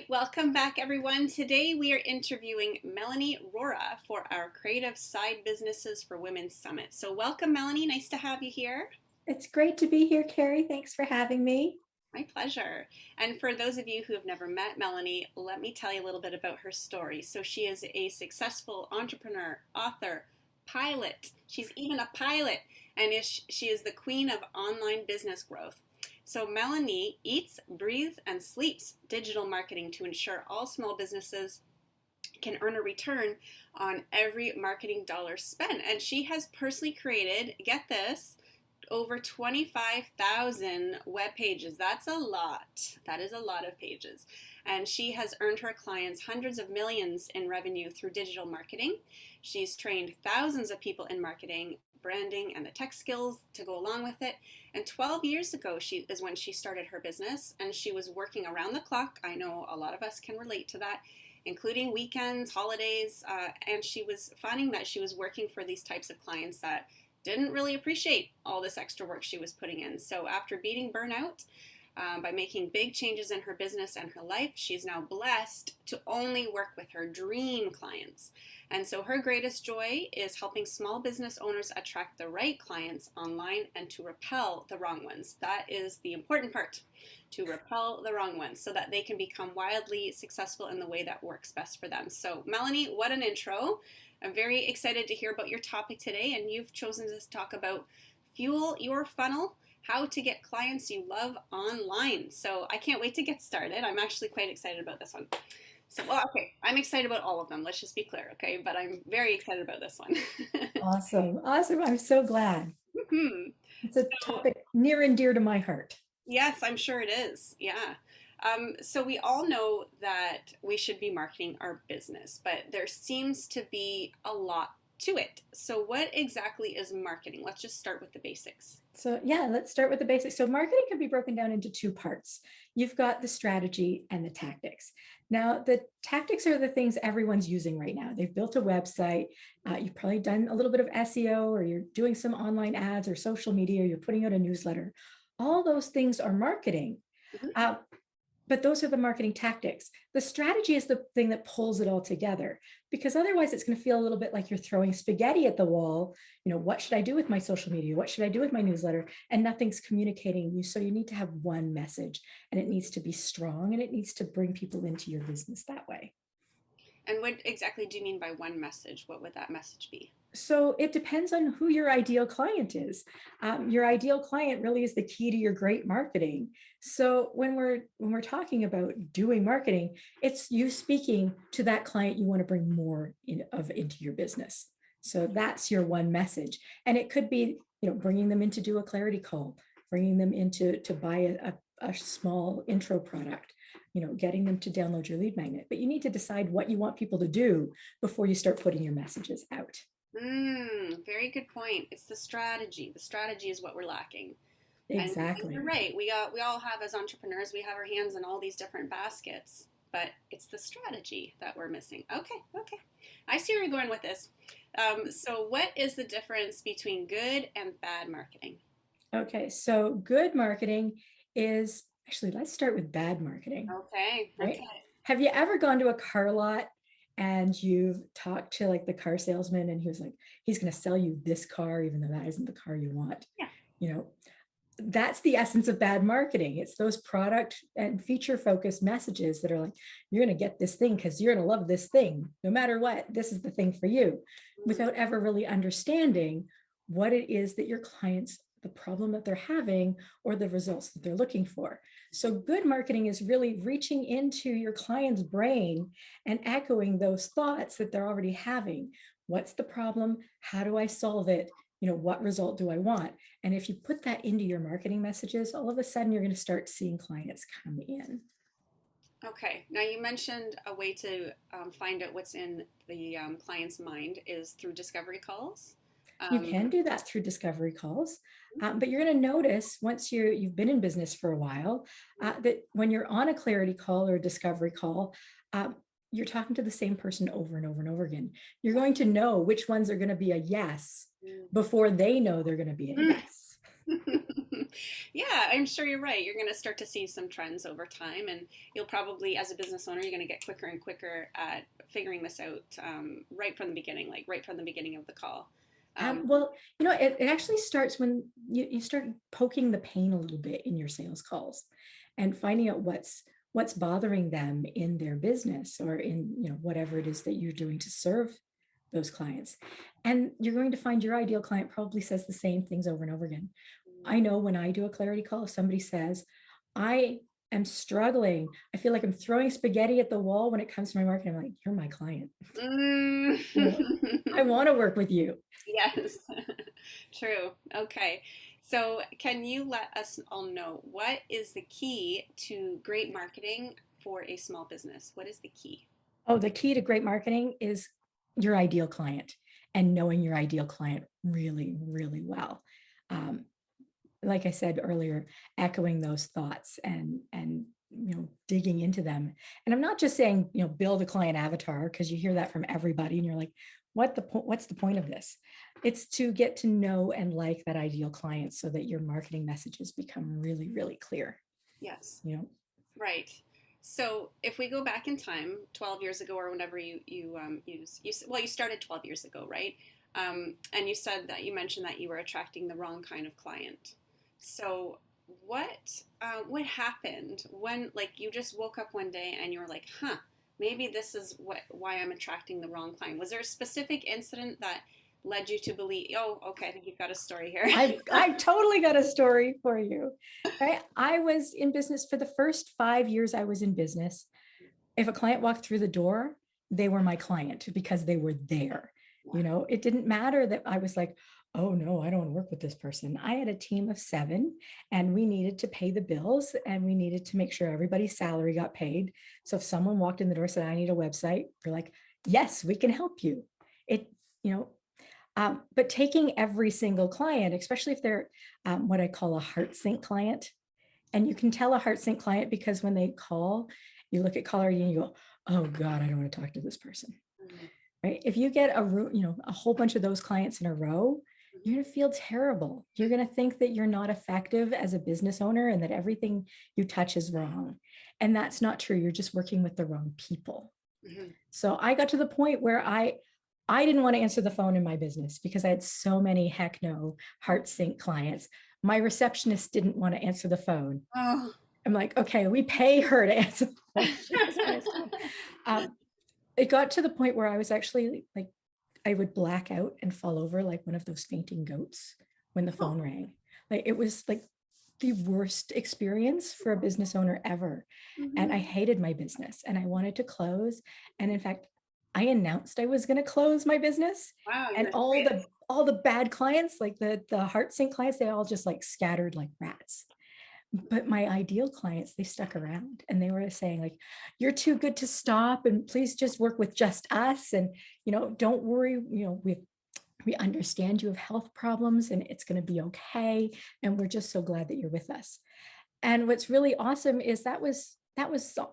right, welcome back everyone. Today we are interviewing Melanie Rhora for our Creative Side Businesses for Women Summit. So welcome Melanie, nice to have you here. It's great to be here, Carrie. Thanks for having me. My pleasure. And for those of you who have never met Melanie, let me tell you a little bit about her story. So she is a successful entrepreneur, author, pilot. She's even a pilot, and she is the queen of online business growth. So Melanie eats, breathes, and sleeps digital marketing to ensure all small businesses can earn a return on every marketing dollar spent. And she has personally created, get this, over 25,000 web pages. That's a lot. That is a lot of pages. And she has earned her clients hundreds of millions in revenue through digital marketing. She's trained thousands of people in marketing, branding, and the tech skills to go along with it. And 12 years ago is when she started her business, and she was working around the clock. I know a lot of us can relate to that, including weekends, holidays, and she was finding that she was working for these types of clients that didn't really appreciate all this extra work she was putting in. So after beating burnout, by making big changes in her business and her life, she's now blessed to only work with her dream clients. And so her greatest joy is helping small business owners attract the right clients online and to repel the wrong ones. That is the important part, to repel the wrong ones so that they can become wildly successful in the way that works best for them. So Melanie, what an intro. I'm very excited to hear about your topic today, and you've chosen to talk about fuel your funnel, how to get clients you love online. So I can't wait to get started. I'm actually quite excited about this one. So, well, okay, I'm excited about all of them. Let's just be clear, okay? But I'm very excited about this one. Awesome. Awesome. I'm so glad. Mhm. It's a So, topic near and dear to my heart. yes, I'm sure it is. Yeah. So we all know that we should be marketing our business, but there seems to be a lot to it. So what exactly is marketing? Let's just start with the basics. So, yeah, let's start with the basics. So, marketing can be broken down into two parts. You've got the strategy and the tactics. Now, the tactics are the things everyone's using right now. They've built a website. You've probably done a little bit of SEO, or you're doing some online ads or social media, or you're putting out a newsletter. All those things are marketing. Mhm. Uh, but those are the marketing tactics. The strategy is the thing that pulls it all together, because otherwise it's going to feel a little bit like you're throwing spaghetti at the wall. What should I do with my social media? What should I do with my newsletter? And nothing's communicating you. So you need to have one message, and it needs to be strong, and it needs to bring people into your business that way. And what exactly do you mean by one message? What would that message be? So it depends on who your ideal client is. Your ideal client really is the key to your great marketing. So when we're talking about doing marketing, it's you speaking to that client you want to bring more into your business. So that's your one message, and it could be bringing them in to do a clarity call, bringing them into to buy a small intro product. Getting them to download your lead magnet. But you need to decide what you want people to do before you start putting your messages out. Very good point. It's the strategy. The strategy is what we're lacking. And you're Exactly. right. We all have, as entrepreneurs, we have our hands in all these different baskets, but it's the strategy that we're missing. Okay, okay. I see where you're going with this. So what is the difference between good and bad marketing? Okay, so good marketing is actually, let's start with bad marketing, Okay, right? okay. Have you ever gone to a car lot and you've talked to like the car salesman, and he was like, he's going to sell you this car, even though that isn't the car you want? Yeah. You know, that's the essence of bad marketing. It's those product and feature focused messages that are like, you're going to get this thing because you're going to love this thing. No matter what, this is the thing for you, Mm. without ever really understanding what it is that your clients, the problem that they're having, or the results that they're looking for. So, good marketing is really reaching into your client's brain and echoing those thoughts that they're already having. What's the problem? How do I solve it? What result do I want? And if you put that into your marketing messages, all of a sudden you're going to start seeing clients come in. Okay. Now you mentioned a way to find out what's in the client's mind is through discovery calls. You Um, can do that through discovery calls, but you're going to notice once you've been in business for a while that when you're on a clarity call or a discovery call, you're talking to the same person over and over and over again. You're going to know which ones are going to be a yes mm. before they know they're going to be a yes. Yeah, I'm sure you're right. You're going to start to see some trends over time, and you'll probably, as a business owner, you're going to get quicker and quicker at figuring this out right from the beginning, like right from the beginning of the call. Well, it actually starts when you start poking the pain a little bit in your sales calls and finding out what's bothering them in their business or in, whatever it is that you're doing to serve those clients. And you're going to find your ideal client probably says the same things over and over again. I know when I do a clarity call, if somebody says, I am struggling, I feel like I'm throwing spaghetti at the wall when it comes to my marketing, I'm like, you're my client. Mm. I want to work with you. Yes, true. Okay. So, can you let us all know what is the key to great marketing for a small business? What is the key? Oh, the key to great marketing is your ideal client and knowing your ideal client really, really well. Um, like I said earlier, echoing those thoughts and digging into them. And I'm not just saying build a client avatar because you hear that from everybody and you're like, what's the point of this? It's to get to know and like that ideal client so that your marketing messages become really, really clear. Yes. You know, Right. So if we go back in time, 12 years ago or whenever you started 12 years ago, right? And you said that you mentioned that you were attracting the wrong kind of client. So what happened when like you just woke up one day and you were like, huh, maybe this is why I'm attracting the wrong client? Was there a specific incident that led you to believe? Oh, okay, I think you've got a story here. I've totally got a story for you. Right? I was in business for the first 5 years I was in business. If a client walked through the door, they were my client because they were there. It didn't matter that I was like, oh no, I don't want to work with this person. I had a team of 7 and we needed to pay the bills and we needed to make sure everybody's salary got paid. So if someone walked in the door and said, I need a website, we're like, yes, we can help you. It, you know, but taking every single client, especially if they're what I call a heart sync client, and you can tell a heart sync client because when they call, you look at caller ID and you go, oh God, I don't want to talk to this person. Mhm. Right? If you get a whole bunch of those clients in a row, you're going to feel terrible. You're going to think that you're not effective as a business owner and that everything you touch is wrong. And that's not true. You're just working with the wrong people. Mhm. So I got to the point where I didn't want to answer the phone in my business because I had so many heck no heart sync clients. My receptionist didn't want to answer the phone. Oh. I'm like, okay, we pay her to answer the phone. She doesn't understand. It got to the point where I was actually like, I would black out and fall over like one of those fainting goats when the phone rang. Like it was like the worst experience for a business owner ever. And I Mhm. hated my business and I wanted to close. And in fact, I announced I was going to close my business. Wow, you And were all the bad clients, like the heart sync clients, they all just like scattered like rats. But my ideal clients, they stuck around and they were saying like, you're too good to stop and please just work with just us. And, don't worry, we understand you have health problems and it's going to be okay. And we're just so glad that you're with us. And what's really awesome is that was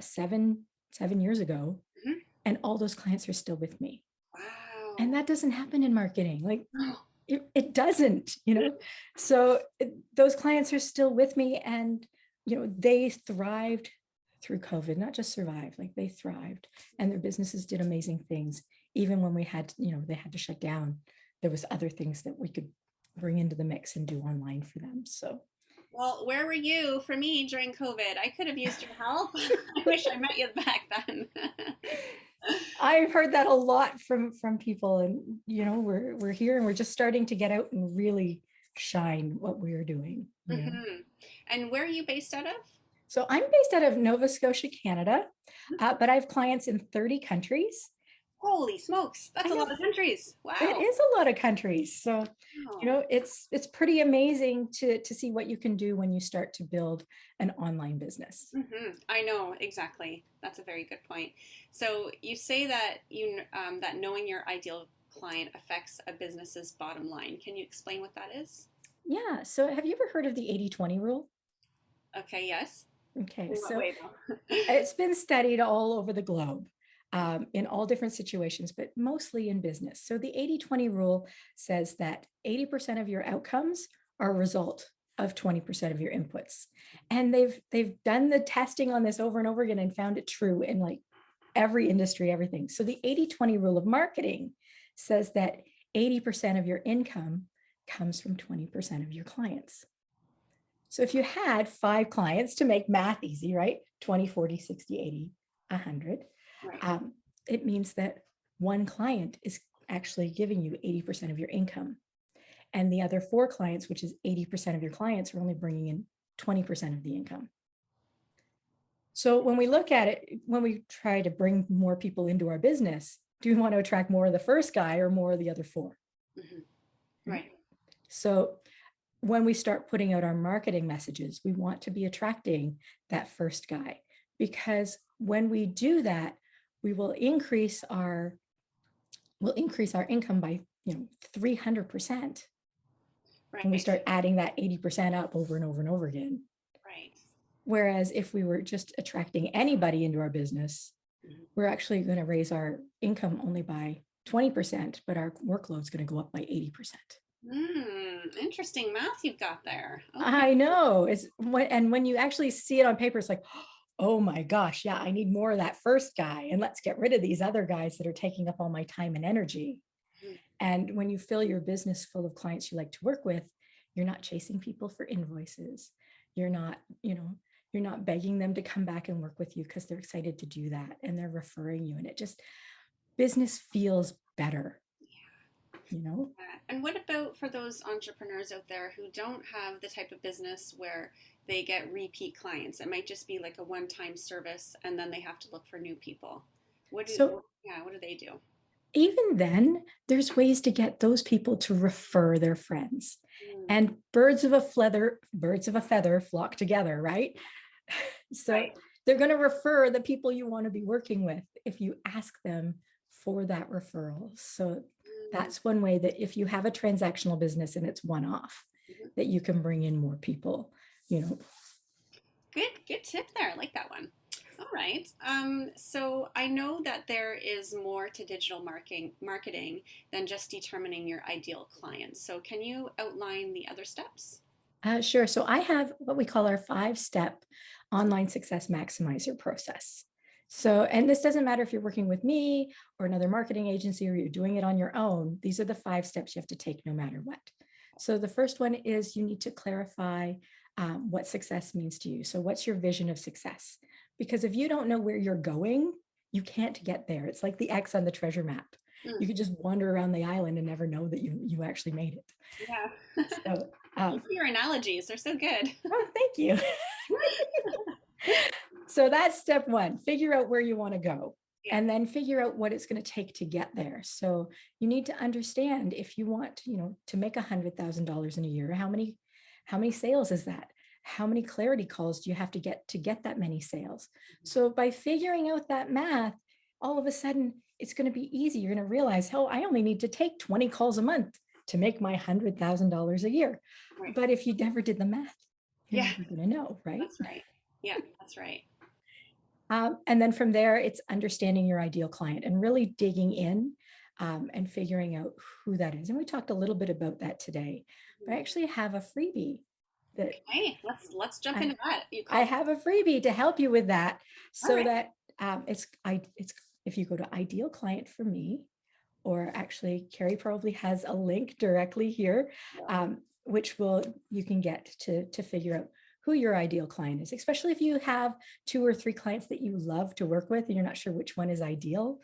7 years ago. Mhm. And all those clients are still with me. And Wow. that doesn't happen in marketing. Like Oh. it doesn't. So those clients are still with me and they thrived through COVID, not just survived, like they thrived and their businesses did amazing things. Even when we had they had to shut down, there was other things that we could bring into the mix and do online for them. So Well, where were you for me during COVID? I could have used your help. I wish I met you back then. I've heard that a lot from people, and we're here and we're just starting to get out and really shine what we're doing. Hmm. And where are you based out of? So I'm based out of Nova Scotia, Canada, but I have clients in 30 countries. Holy smokes, I that's a know lot of countries. it Wow. is a lot of countries. So, Wow. it's pretty amazing to see what you can do when you start to build an online business. I know exactly. That's a very good point. So you say that that knowing your ideal client affects a business's bottom line. Can you explain what that is? Yeah. So have you ever heard of the 80/20 rule? Okay. Yes. Okay. In what So way though? it's been studied all over the globe. In all different situations, but mostly in business. So the 80/20 rule says that 80% of your outcomes are a result of 20% of your inputs. And they've done the testing on this over and over again and found it true in like every industry, everything. So the 80-20 rule of marketing says that 80% of your income comes from 20% of your clients. So if you had 5 clients, to make math easy, right? 20, 40, 60, 80, 100. Right. It means that one client is actually giving you 80% of your income. And the other 4 clients, which is 80% of your clients, are only bringing in 20% of the income. So when we look at it, when we try to bring more people into our business, do we want to attract more of the first guy or more of the other 4? Mm-hmm. Right. So when we start putting out our marketing messages, we want to be attracting that first guy, because when we do that, we will increase our income by 300% when we Right. start adding that 80% up over and over and over again. Right. Whereas if we were just attracting anybody into our business, Mm-hmm. we're actually going to raise our income only by 20%, but our workload's going to go up by 80%. Interesting math you've got there. Okay. I know. And when you actually see it on paper, it's like, oh my gosh, yeah, I need more of that first guy. And let's get rid of these other guys that are taking up all my time and energy. Mm-hmm. And when you fill your business full of clients you like to work with, you're not chasing people for invoices. You're not begging them to come back and work with you because they're excited to do that. And they're referring you. And business feels better. And what about for those entrepreneurs out there who don't have the type of business where they get repeat clients? It might just be like a one-time service and then they have to look for new people. What do they do? Even then, there's ways to get those people to refer their friends. Mm. And birds of a feather flock together, right? So Right. they're going to refer the people you want to be working with if you ask them for that referral. So that's one way that if you have a transactional business and it's one-off, that you can bring in more people. Good tip there. I like that one. All right. So I know that there is more to digital marketing than just determining your ideal client. So can you outline the other steps? Sure. So I have what we call our 5-step online success maximizer process. So, and this doesn't matter if you're working with me or another marketing agency or you're doing it on your own. These are the 5 steps you have to take no matter what. So the first one is you need to clarify what success means to you. So what's your vision of success? Because if you don't know where you're going, you can't get there. It's like the X on the treasure map. You could just wander around the island and never know that you actually made it. Yeah. So your analogies are so good. Oh, thank you. So that's step 1, figure out where you want to go. Yeah. And then figure out what it's going to take to get there. So you need to understand if you want, to make $100,000 in a year, how many sales is that? How many clarity calls do you have to get that many sales? So by figuring out that math, all of a sudden it's going to be easy. You're going to realize, oh, I only need to take 20 calls a month to make my $100,000 a year. Right. But if you never did the math, you're never going to know, right? That's right. Yeah, that's right. And then from there, it's understanding your ideal client and really digging in and figuring out who that is. And we talked a little bit about that today. But I actually have a freebie that. Okay, let's jump into that. I have a freebie to help you with that, so that it's if you go to Ideal Client for Me, or actually Carrie probably has a link directly here, which you can get to figure out who your ideal client is, especially if you have 2 or 3 clients that you love to work with and you're not sure which one is ideal.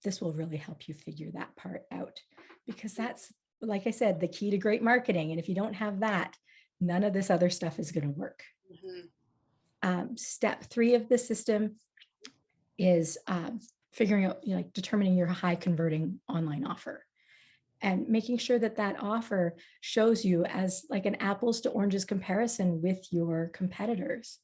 This will really help you figure that part out, because that's, like I said, the key to great marketing. And if you don't have that, none of this other stuff is going to work. Step 3 of the system is figuring out, determining your high converting online offer and making sure that offer shows you as like an apples to oranges comparison with your competitors,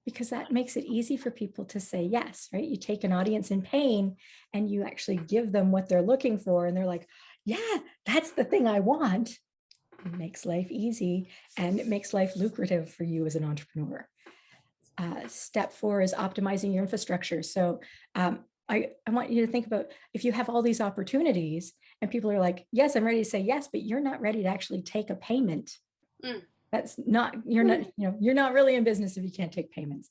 because that makes it easy for people to say yes, right? You take an audience in pain and you actually give them what they're looking for, and they're like, yeah, that's the thing I want. It makes life easy and it makes life lucrative for you as an entrepreneur. Step 4 is optimizing your infrastructure. So I want you to think about, if you have all these opportunities and people are like, yes, I'm ready to say yes, but you're not ready to actually take a payment. That's not, you're not, you're not really in business if you can't take payments.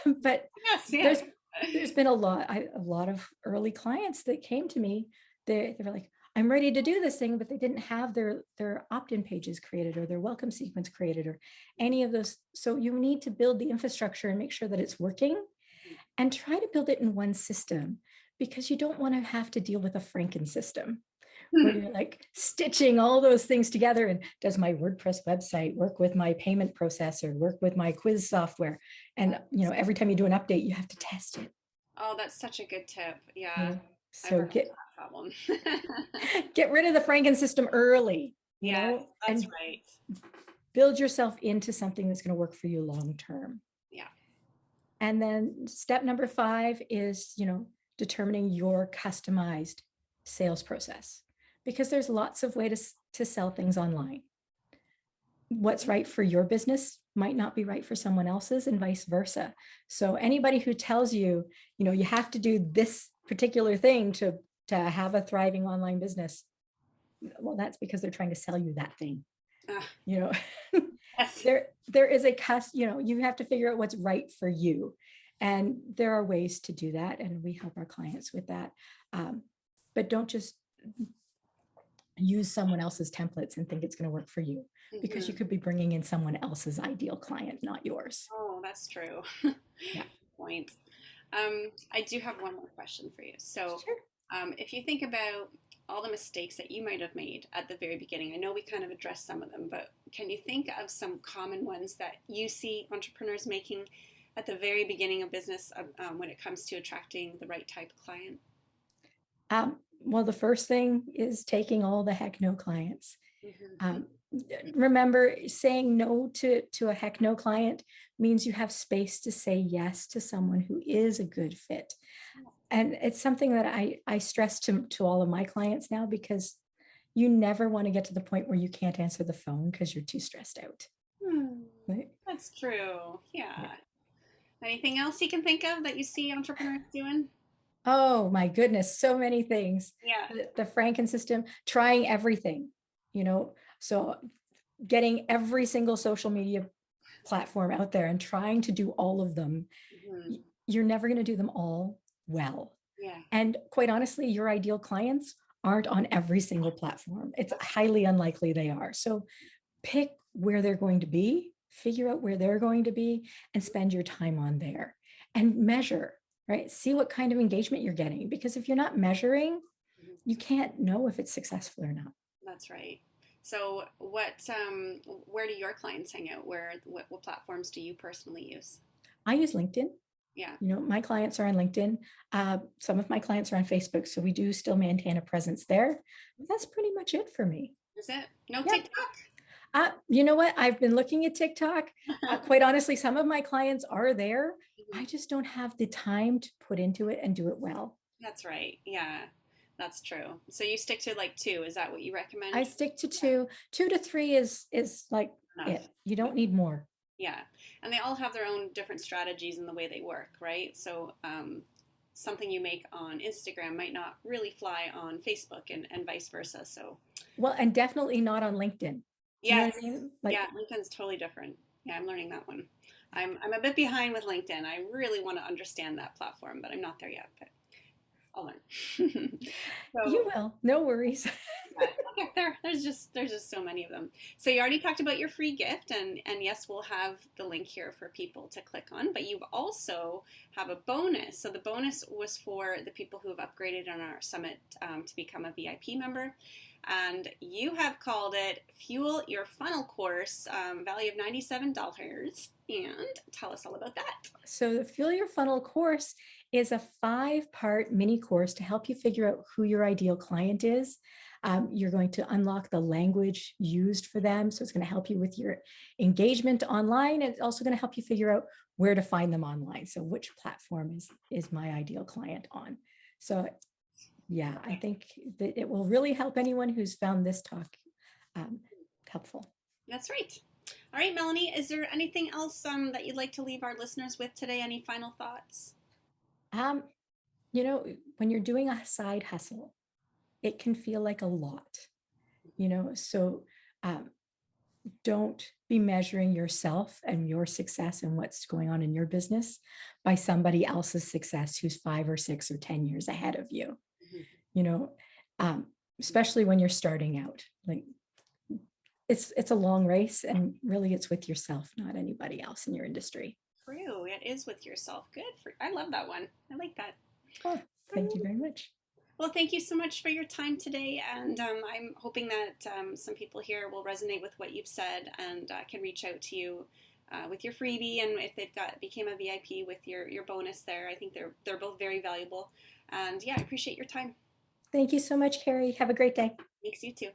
But Yes, yeah. there's been a lot of early clients that came to me. They were like, I'm ready to do this thing, but they didn't have their opt-in pages created or their welcome sequence created or any of those. So you need to build the infrastructure and make sure that it's working, and try to build it in one system, because you don't want to have to deal with a Franken system where you're like stitching all those things together. And does my WordPress website work with my payment processor, work with my quiz software? And every time you do an update, you have to test it. Oh, that's such a good tip. Yeah. I've So run into that problem. get rid of the Franken system early, Yes, that's and right. build yourself into something that's going to work for you long term. Yeah. And then step number 5 is, determining your customized sales process, because there's lots of ways to sell things online. What's right for your business might not be right for someone else's, and vice versa. So anybody who tells you, you have to do this particular thing to have a thriving online business, well, that's because they're trying to sell you that thing. You know, Yes. there is a you have to figure out what's right for you. And there are ways to do that. And we help our clients with that. But don't just use someone else's templates and think it's going to work for you, because you could be bringing in someone else's ideal client, not yours. Oh, that's true. Yeah. Point. I do have one more question for you. So, Sure. if you think about all the mistakes that you might have made at the very beginning, I know we kind of addressed some of them, but can you think of some common ones that you see entrepreneurs making at the very beginning of business when it comes to attracting the right type of client? Well, the first thing is taking all the heck no clients. Mm-hmm. Remember, saying no to a heck no client means you have space to say yes to someone who is a good fit. And it's something that I stress to all of my clients now, because you never want to get to the point where you can't answer the phone because you're too stressed out. Hmm, Right? that's true. Yeah. Yeah. Anything else you can think of that you see entrepreneurs doing? Oh my goodness, so many things. Yeah. The Franken system, trying everything, so getting every single social media platform out there and trying to do all of them. Mm-hmm. You're never going to do them all well. Yeah. And quite honestly, your ideal clients aren't on every single platform. It's highly unlikely they are. So pick where they're going to be, figure out where they're going to be, and spend your time on there and measure, right? See what kind of engagement you're getting. Because if you're not measuring, Mhm. you can't know if it's successful or not. That's right. So, where do your clients hang out? What platforms do you personally use? I use LinkedIn. Yeah. My clients are on LinkedIn. Some of my clients are on Facebook. So we do still maintain a presence there. But that's pretty much it for me. Is it? No Yeah. TikTok? You know what? I've been looking at TikTok. Quite honestly, some of my clients are there. Mhm. I just don't have the time to put into it and do it well. That's right. Yeah, that's true. So you stick to like two. Is that what you I recommend? stick to two. 2 to 3 is like Enough. it. You don't need more. Yeah, and they all have their own different strategies in the way they work, right? So something you make on Instagram might not really fly on Facebook, and vice versa. So Well, and definitely not on LinkedIn. Do you know yes, what I mean? Like, yeah, LinkedIn's totally different. Yeah, I'm learning that one. I'm a bit behind with LinkedIn. I really want to understand that platform, but I'm not there yet. But I'll learn. you So will. No worries. yeah, okay, there's just so many of them. So you already talked about your free gift, and yes, we'll have the link here for people to click on. But you've also have a bonus. So the bonus was for the people who have upgraded on our summit to become a VIP member. And you have called it Fuel Your Funnel Course, value of $97. And tell us all about that. So the Fuel Your Funnel course is a 5-part mini course to help you figure out who your ideal client is. You're going to unlock the language used for them. So it's going to help you with your engagement online. And it's also going to help you figure out where to find them online. So which platform is my ideal client on? So yeah, I think that it will really help anyone who's found this talk um, helpful. That's right. All right, Melanie, is there anything else that you'd like to leave our listeners with today? Any final thoughts? Um, when you're doing a side hustle, it can feel like a lot, so um, Don't be measuring yourself and your success and what's going on in your business by somebody else's success who's 5 or 6 or 10 years ahead of you. Mhm. You know, um, especially when you're starting out. Like it's a long race, and really it's with yourself, not anybody else in your industry. True. It is with yourself. Good. I love that one. I like that. Oh, thank you very much. Well, thank you so much for your time today. And I'm hoping that some people here will resonate with what you've said and can reach out to you with your freebie. And if they've became a VIP with your bonus there, I think they're both very valuable. And yeah, I appreciate your time. Thank you so much, Carrie. Have a great day. Thanks, you too.